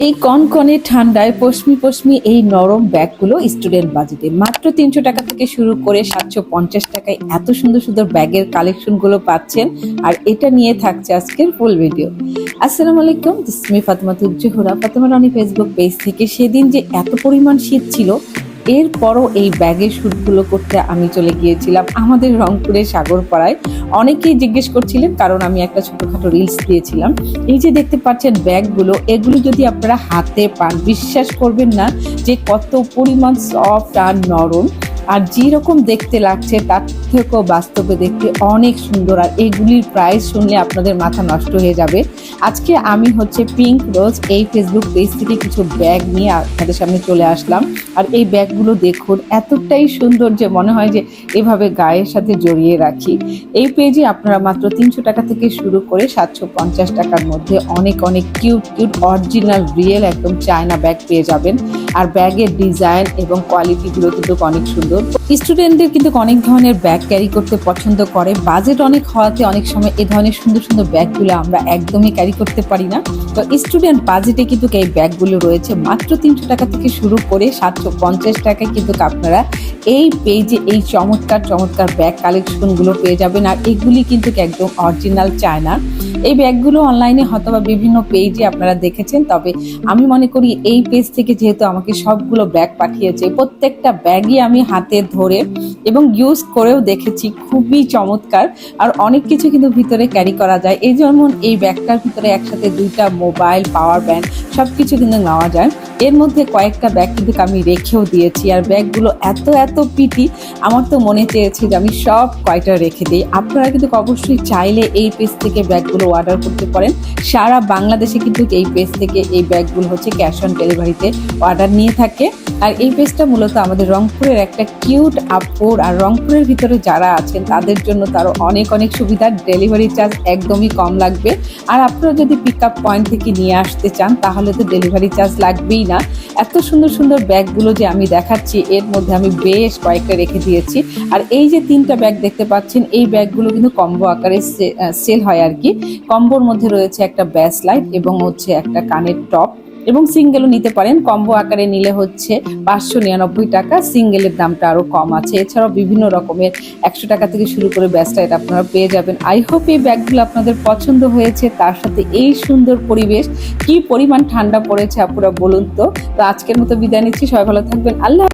এই কনকনে ঠান্ডায় পশমি এই নরম ব্যাগগুলো স্টুডেন্ট বাজেটে মাত্র 300 টাকা থেকে শুরু করে 750 টাকায় এত সুন্দর সুন্দর ব্যাগের কালেকশনগুলো পাচ্ছেন। আর এটা নিয়ে থাকছে আজকের ফুল ভিডিও। আসসালামু আলাইকুম, this is me Fatema Tuzzohra, Fatema Rani Facebook page থেকে। সেদিন যে এত পরিমাণ শীত ছিল, এরপরও এই ব্যাগের শ্যুটগুলো করতে আমি চলে গিয়েছিলাম আমাদের রংপুরের সাগরপাড়ায়। অনেকেই জিজ্ঞেস করছিলেন, কারণ আমি একটা ছোটখাটো রিলস দিয়েছিলাম। এই যে দেখতে পাচ্ছেন ব্যাগগুলো, এগুলো যদি আপনারা হাতে পান বিশ্বাস করবেন না যে কত পরিমাণ সফট আর নরম, আর যেরকম দেখতে লাগছে তার থেকেও বাস্তবে দেখতে অনেক সুন্দর। আর এগুলির প্রাইস শুনলে আপনাদের মাথা নষ্ট হয়ে যাবে। আজকে আমি পিঙ্ক রোজ এই ফেসবুক পেজ থেকে কিছু ব্যাগ নিয়ে আপনাদের সামনে চলে আসলাম। আর এই ব্যাগগুলো দেখুন, এতটাই সুন্দর যে মনে হয় যে এভাবে গায়ের সাথে জড়িয়ে রাখি। এই পেজে আপনারা মাত্র 300 টাকা থেকে শুরু করে 750 টাকার মধ্যে অনেক অনেক কিউট অরিজিনাল রিয়েল একদম চায়না ব্যাগ পেয়ে যাবেন। আর ব্যাগের ডিজাইন এবং কোয়ালিটিগুলো কিন্তু অনেক সুন্দর। স্টুডেন্টদের কিন্তু অনেক ধরনের ব্যাগ ক্যারি করতে পছন্দ করে। বাজেট অনেক হওয়াতে অনেক সময় এই ধরনের সুন্দর সুন্দর ব্যাগগুলো আমরা একদমই ক্যারি করতে পারি না। তো স্টুডেন্ট বাজেটে কিন্তু এই ব্যাগগুলো রয়েছে মাত্র 300 টাকা থেকে শুরু করে 750 টাকায় কিন্তু আপনারা এই পেজে এই চমৎকার ব্যাগ কালেকশনগুলো পেয়ে যাবেন। আর এগুলি কিন্তু একদম অরিজিনাল চায়না। এই ব্যাগগুলো অনলাইনে হয়তোবা বিভিন্ন পেজে আপনারা দেখেছেন, তবে আমি মনে করি এই পেজ থেকে যেহেতু আমাকে সবগুলো ব্যাগ পাঠিয়েছে, প্রত্যেকটা ব্যাগই আমি হাতে ধরে এবং ইউজ করেও দেখেছি, খুবই চমৎকার। আর অনেক কিছু কিন্তু ভিতরে ক্যারি করা যায়। এই যেমন এই ব্যাগটার ভিতরে একসাথে 2টা মোবাইল, পাওয়ার ব্যাংক সবকিছু কিন্তু নেওয়া যায়। এর মধ্যে কয়েকটা ব্যাগ কিন্তু আমি রেখেও দিয়েছি। আর ব্যাগগুলো এত পিটি, আমার তো মনে চেয়েছে যে আমি সব কয়টা রেখে দিই। আপনারা কিন্তু অবশ্যই চাইলে এই পেজ থেকে ব্যাগগুলো অর্ডার করতে পারেন। সারা বাংলাদেশে কিন্তু এই পেজ থেকে এই ব্যাগগুলো ক্যাশ অন ডেলিভারিতে অর্ডার নিয়ে থাকে। আর এই পেজটা মূলত আমাদের রংপুরের একটা কিউট আপুর, আর রংপুরের ভিতরে যারা আছেন তাদের জন্য তারও অনেক সুবিধা। ডেলিভারি চার্জ একদমই কম লাগবে। আর আপনারা যদি পিক আপ পয়েন্ট থেকে নিয়ে আসতে চান তাহলে তো ডেলিভারি চার্জ লাগবেই না। এত সুন্দর ব্যাগগুলো যে আমি দেখাচ্ছি, এর মধ্যে আমি বেশ কয়েকটা রেখে দিয়েছি। আর এই যে 3টা ব্যাগ দেখতে পাচ্ছেন, এই ব্যাগগুলো কিন্তু কম্বো আকারে সেল হয় আর কি। কম্বোর মধ্যে রয়েছে একটা ব্যাস লাইট এবং একটা কানের টপ, এবং সিঙ্গেলও নিতে পারেন। কম্বো আকারে নিলে 599 টাকা, সিঙ্গেলের দামটা আরো কম আছে। এছাড়াও বিভিন্ন রকমের 100 টাকা থেকে শুরু করে ব্যাস লাইট আপনারা পেয়ে যাবেন। আই হোপ এই ব্যাগগুলো আপনাদের পছন্দ হয়েছে। তার সাথে এই সুন্দর পরিবেশ, কি পরিমাণ ঠান্ডা পড়েছে আপুরা বলুন তো। আজকের মতো বিদায় নিচ্ছি, সবাই ভালো থাকবেন, আল্লাহ।